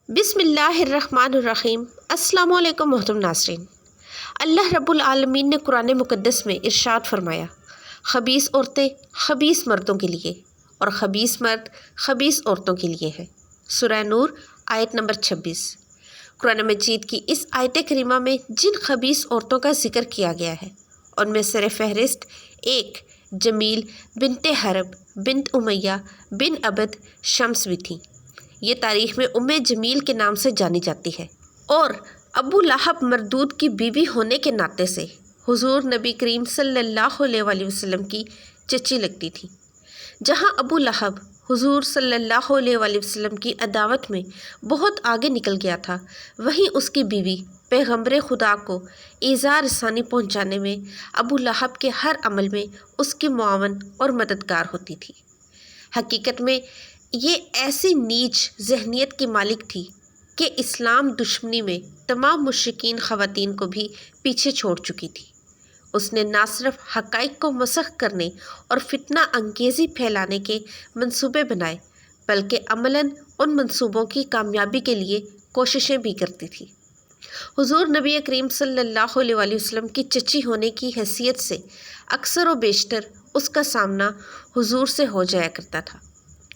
بسم اللہ الرحمن الرحیم۔ السلام علیکم محترم ناظرین۔ اللہ رب العالمین نے قرآن مقدس میں ارشاد فرمایا، خبیث عورتیں خبیث مردوں کے لیے اور خبیث مرد خبیث عورتوں کے لیے ہیں۔ سورہ نور آیت نمبر 26۔ قرآن مجید کی اس آیت کریمہ میں جن خبیث عورتوں کا ذکر کیا گیا ہے ان میں سر فہرست ایک جمیل بنت حرب بنت امیہ بن عبد شمس بھی تھیں۔ یہ تاریخ میں جمیل کے نام سے جانی جاتی ہے اور ابو لہب مردود کی بیوی ہونے کے ناطے سے حضور نبی کریم صلی اللہ علیہ وآلہ وسلم کی چچی لگتی تھی۔ جہاں ابو لہب حضور صلی اللہ علیہ وآلہ وسلم کی عداوت میں بہت آگے نکل گیا تھا، وہیں اس کی بیوی پیغمبر خدا کو ایذا رسانی پہنچانے میں ابو لہب کے ہر عمل میں اس کی معاون اور مددگار ہوتی تھی۔ حقیقت میں یہ ایسی نیچ ذہنیت کی مالک تھی کہ اسلام دشمنی میں تمام مشرکین خواتین کو بھی پیچھے چھوڑ چکی تھی۔ اس نے نہ صرف حقائق کو مسخ کرنے اور فتنہ انگیزی پھیلانے کے منصوبے بنائے بلکہ عملاً ان منصوبوں کی کامیابی کے لیے کوششیں بھی کرتی تھی۔ حضور نبی کریم صلی اللہ علیہ وآلہ وسلم کی چچی ہونے کی حیثیت سے اکثر و بیشتر اس کا سامنا حضور سے ہو جایا کرتا تھا،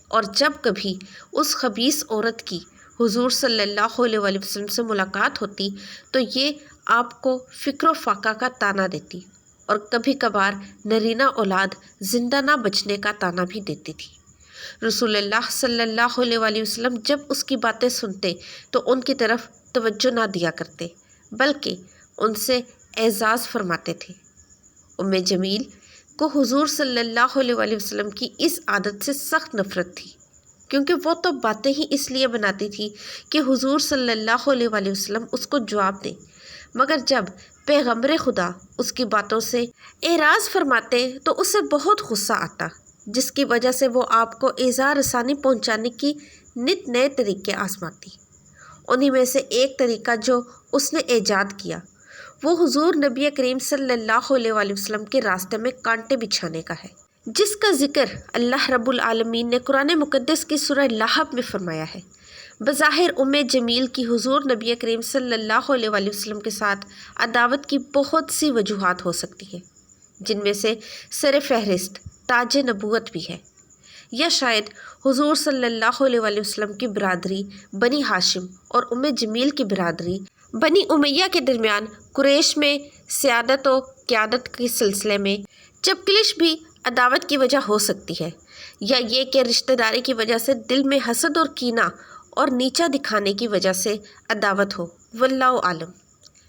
اور جب کبھی اس خبیث عورت کی حضور صلی اللہ علیہ وآلہ وسلم سے ملاقات ہوتی تو یہ آپ کو فکر و فاقہ کا تانا دیتی اور کبھی کبھار نرینہ اولاد زندہ نہ بچنے کا تانا بھی دیتی تھی۔ رسول اللہ صلی اللہ علیہ وآلہ وسلم جب اس کی باتیں سنتے تو ان کی طرف توجہ نہ دیا کرتے بلکہ ان سے اعزاز فرماتے تھے۔ جمیل کو حضور صلی اللہ علیہ وآلہ وسلم کی اس عادت سے سخت نفرت تھی، کیونکہ وہ تو باتیں ہی اس لیے بناتی تھی کہ حضور صلی اللہ علیہ وآلہ وسلم اس کو جواب دیں، مگر جب پیغمبر خدا اس کی باتوں سے اعراض فرماتے تو اسے بہت غصہ آتا، جس کی وجہ سے وہ آپ کو ایذا رسانی پہنچانے کی نت نئے طریقے آزماتی۔ انہی میں سے ایک طریقہ جو اس نے ایجاد کیا وہ حضور نبی کریم صلی اللہ علیہ وآلہ وسلم کے راستے میں کانٹے بچھانے کا ہے، جس کا ذکر اللہ رب العالمین نے قرآن مقدس کی سورہ لہب میں فرمایا ہے۔ بظاہر جمیل کی حضور نبی کریم صلی اللہ علیہ وآلہ وسلم کے ساتھ عداوت کی بہت سی وجوہات ہو سکتی ہیں، جن میں سے سر فہرست تاج نبوت بھی ہے، یا شاید حضور صلی اللہ علیہ وآلہ وسلم کی برادری بنی ہاشم اور جمیل کی برادری بنی امیہ کے درمیان قریش میں سیادت و قیادت کے سلسلے میں چپکلش بھی عداوت کی وجہ ہو سکتی ہے، یا یہ کہ رشتہ داری کی وجہ سے دل میں حسد اور کینہ اور نیچا دکھانے کی وجہ سے عداوت ہو، واللہ عالم۔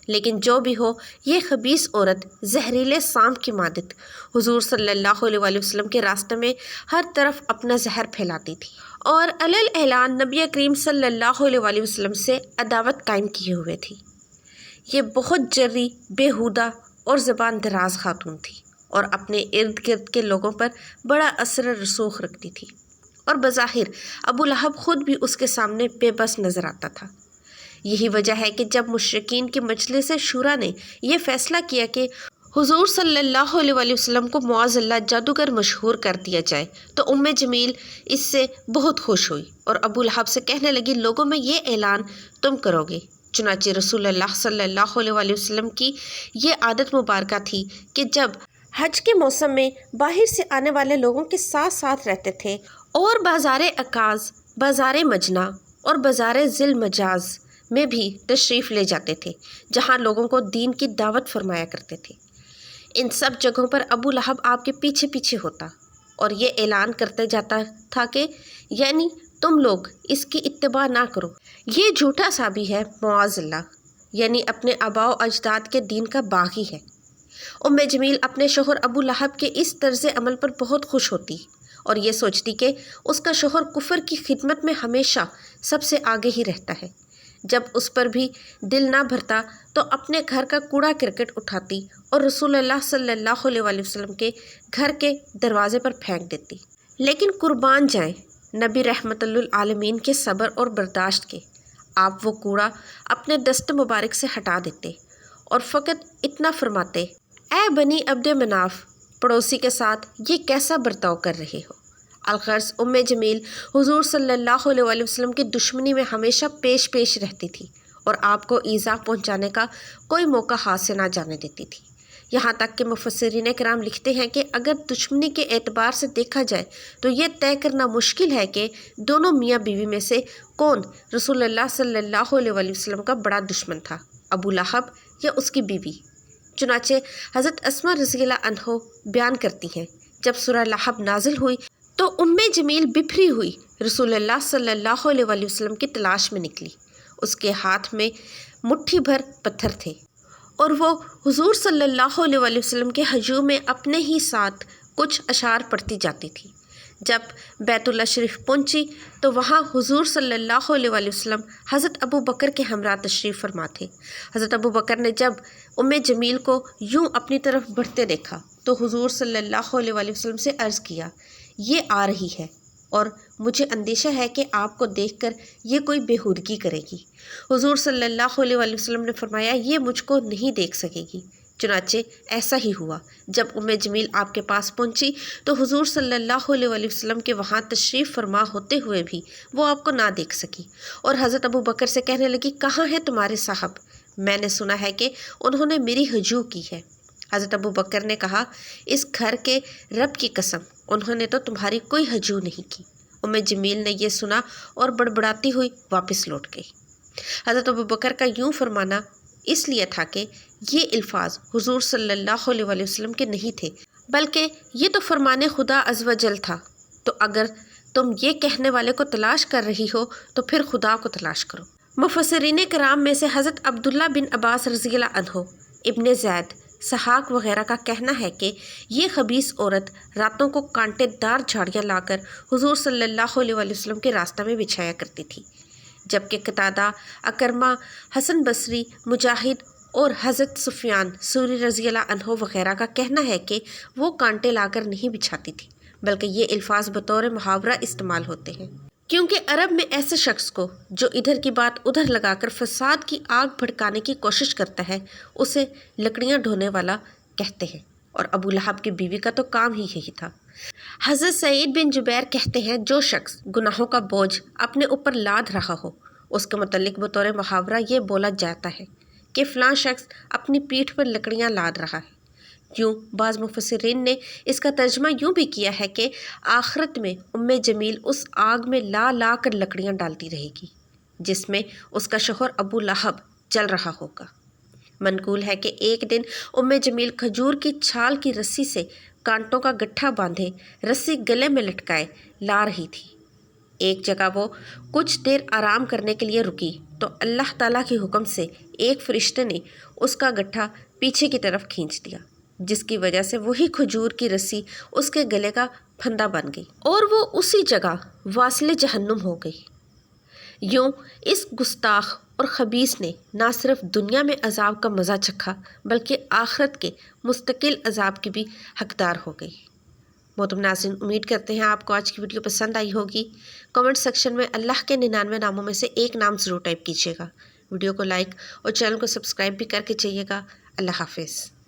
لیکن جو بھی ہو، یہ خبیث عورت زہریلے سانپ کی مانند حضور صلی اللہ علیہ وآلہ وسلم کے راستے میں ہر طرف اپنا زہر پھیلاتی تھی اور علل اعلان نبی کریم صلی اللہ علیہ وآلہ وسلم سے عداوت قائم کیے ہوئے تھی۔ یہ بہت جری، بیہودہ اور زبان دراز خاتون تھی اور اپنے ارد گرد کے لوگوں پر بڑا اثر رسوخ رکھتی تھی، اور بظاہر ابو لہب خود بھی اس کے سامنے بے بس نظر آتا تھا۔ یہی وجہ ہے کہ جب مشرکین کی مجلس شورا نے یہ فیصلہ کیا کہ حضور صلی اللہ علیہ وآلہ وسلم کو معاذ اللہ جادوگر مشہور کر دیا جائے تو جمیل اس سے بہت خوش ہوئی اور ابو لہب سے کہنے لگی، لوگوں میں یہ اعلان تم کرو گے۔ چنانچہ رسول اللہ صلی اللہ علیہ وآلہ وسلم کی یہ عادت مبارکہ تھی کہ جب حج کے موسم میں باہر سے آنے والے لوگوں کے ساتھ ساتھ رہتے تھے اور بازار عکاظ، بازار مجنہ اور بازار ذی المجاز میں بھی تشریف لے جاتے تھے، جہاں لوگوں کو دین کی دعوت فرمایا کرتے تھے۔ ان سب جگہوں پر ابو لہب آپ کے پیچھے پیچھے ہوتا اور یہ اعلان کرتے جاتا تھا کہ یعنی تم لوگ اس کی اتباع نہ کرو، یہ جھوٹا صابی ہے، معاذ اللہ، یعنی اپنے آباء و اجداد کے دین کا باغی ہے۔ جمیل اپنے شوہر ابو لہب کے اس طرز عمل پر بہت خوش ہوتی اور یہ سوچتی کہ اس کا شوہر کفر کی خدمت میں ہمیشہ سب سے آگے ہی رہتا ہے۔ جب اس پر بھی دل نہ بھرتا تو اپنے گھر کا کوڑا کرکٹ اٹھاتی اور رسول اللہ صلی اللہ علیہ وآلہ وسلم کے گھر کے دروازے پر پھینک دیتی۔ لیکن قربان جائیں نبی رحمت للعالمین کے صبر اور برداشت کے، آپ وہ کوڑا اپنے دست مبارک سے ہٹا دیتے اور فقط اتنا فرماتے، اے بنی عبد مناف، پڑوسی کے ساتھ یہ کیسا برتاؤ کر رہے ہو؟ الغرض جمیل حضور صلی اللہ علیہ وسلم کی دشمنی میں ہمیشہ پیش رہتی تھی اور آپ کو ایذا پہنچانے کا کوئی موقع ہاتھ سے نہ جانے دیتی تھی۔ یہاں تک کہ مفسرین کرام لکھتے ہیں کہ اگر دشمنی کے اعتبار سے دیکھا جائے تو یہ طے کرنا مشکل ہے کہ دونوں میاں بیوی میں سے کون رسول اللہ صلی اللہ علیہ وسلم کا بڑا دشمن تھا، ابو لہب یا اس کی بیوی۔ چنانچہ حضرت اسماء رضی اللہ عنہ بیان کرتی ہیں، جب سورہ لہب نازل ہوئی تو جمیل بپھری ہوئی رسول اللہ صلی اللہ علیہ وسلم کی تلاش میں نکلی۔ اس کے ہاتھ میں مٹھی بھر پتھر تھے اور وہ حضور صلی اللہ علیہ وسلم کے ہجوم میں اپنے ہی ساتھ کچھ اشعار پڑھتی جاتی تھی۔ جب بیت اللہ شریف پہنچی تو وہاں حضور صلی اللہ علیہ وسلم حضرت ابو بکر کے ہمراہ تشریف فرما تھے۔ حضرت ابو بکر نے جب جمیل کو یوں اپنی طرف بڑھتے دیکھا تو حضور صلی اللہ علیہ وسلم سے عرض کیا، یہ آ رہی ہے اور مجھے اندیشہ ہے کہ آپ کو دیکھ کر یہ کوئی بےہودگی کرے گی۔ حضور صلی اللہ علیہ وسلم نے فرمایا، یہ مجھ کو نہیں دیکھ سکے گی۔ چنانچہ ایسا ہی ہوا۔ جب جمیل آپ کے پاس پہنچی تو حضور صلی اللہ علیہ وسلم کے وہاں تشریف فرما ہوتے ہوئے بھی وہ آپ کو نہ دیکھ سکی اور حضرت ابو بکر سے کہنے لگی، کہاں ہے تمہارے صاحب؟ میں نے سنا ہے کہ انہوں نے میری ہجو کی ہے۔ حضرت ابو بکر نے کہا، اس گھر کے رب کی قسم، انہوں نے تو تمہاری کوئی ہجو نہیں کی۔ جمیل نے یہ سنا اور بڑبڑاتی ہوئی واپس لوٹ گئی۔ حضرت ابو بکر کا یوں فرمانا اس لیے تھا کہ یہ الفاظ حضور صلی اللہ علیہ وسلم کے نہیں تھے، بلکہ یہ تو فرمان خدا عز و جل تھا۔ تو اگر تم یہ کہنے والے کو تلاش کر رہی ہو تو پھر خدا کو تلاش کرو۔ مفسرین کرام میں سے حضرت عبداللہ بن عباس رضی اللہ عنہ، ابن زید، سحاق وغیرہ کا کہنا ہے کہ یہ خبیث عورت راتوں کو کانٹے دار جھاڑیاں لا کر حضور صلی اللہ علیہ وسلم کے راستہ میں بچھایا کرتی تھی، جبکہ قتادہ، اکرمہ، حسن بصری، مجاہد اور حضرت سفیان ثوری رضی اللہ عنہ وغیرہ کا کہنا ہے کہ وہ کانٹے لا کر نہیں بچھاتی تھی، بلکہ یہ الفاظ بطور محاورہ استعمال ہوتے ہیں، کیونکہ عرب میں ایسے شخص کو جو ادھر کی بات ادھر لگا کر فساد کی آگ بھڑکانے کی کوشش کرتا ہے اسے لکڑیاں ڈھونے والا کہتے ہیں، اور ابو لہب کی بیوی کا تو کام ہی یہی تھا۔ حضرت سعید بن جبیر کہتے ہیں، جو شخص گناہوں کا بوجھ اپنے اوپر لاد رہا ہو اس کے متعلق بطور محاورہ یہ بولا جاتا ہے کہ فلاں شخص اپنی پیٹھ پر لکڑیاں لاد رہا ہے۔ یوں بعض مفسرین نے اس کا ترجمہ یوں بھی کیا ہے کہ آخرت میں جمیل اس آگ میں لا لا کر لکڑیاں ڈالتی رہے گی جس میں اس کا شوہر ابو لہب جل رہا ہوگا۔ منقول ہے کہ ایک دن جمیل کھجور کی چھال کی رسی سے کانٹوں کا گٹھا باندھے رسی گلے میں لٹکائے لا رہی تھی۔ ایک جگہ وہ کچھ دیر آرام کرنے کے لیے رکی تو اللہ تعالیٰ کے حکم سے ایک فرشتے نے اس کا گٹھا پیچھے کی طرف کھینچ دیا، جس کی وجہ سے وہی کھجور کی رسی اس کے گلے کا پھندا بن گئی اور وہ اسی جگہ واصل جہنم ہو گئی۔ یوں اس گستاخ اور خبیث نے نہ صرف دنیا میں عذاب کا مزہ چکھا بلکہ آخرت کے مستقل عذاب کی بھی حقدار ہو گئی۔ محترم ناظرین، امید کرتے ہیں آپ کو آج کی ویڈیو پسند آئی ہوگی۔ کمنٹ سیکشن میں اللہ کے 99 ناموں میں سے ایک نام ضرور ٹائپ کیجیے گا۔ ویڈیو کو لائک اور چینل کو سبسکرائب بھی کر کے جائیے گا۔ اللہ حافظ۔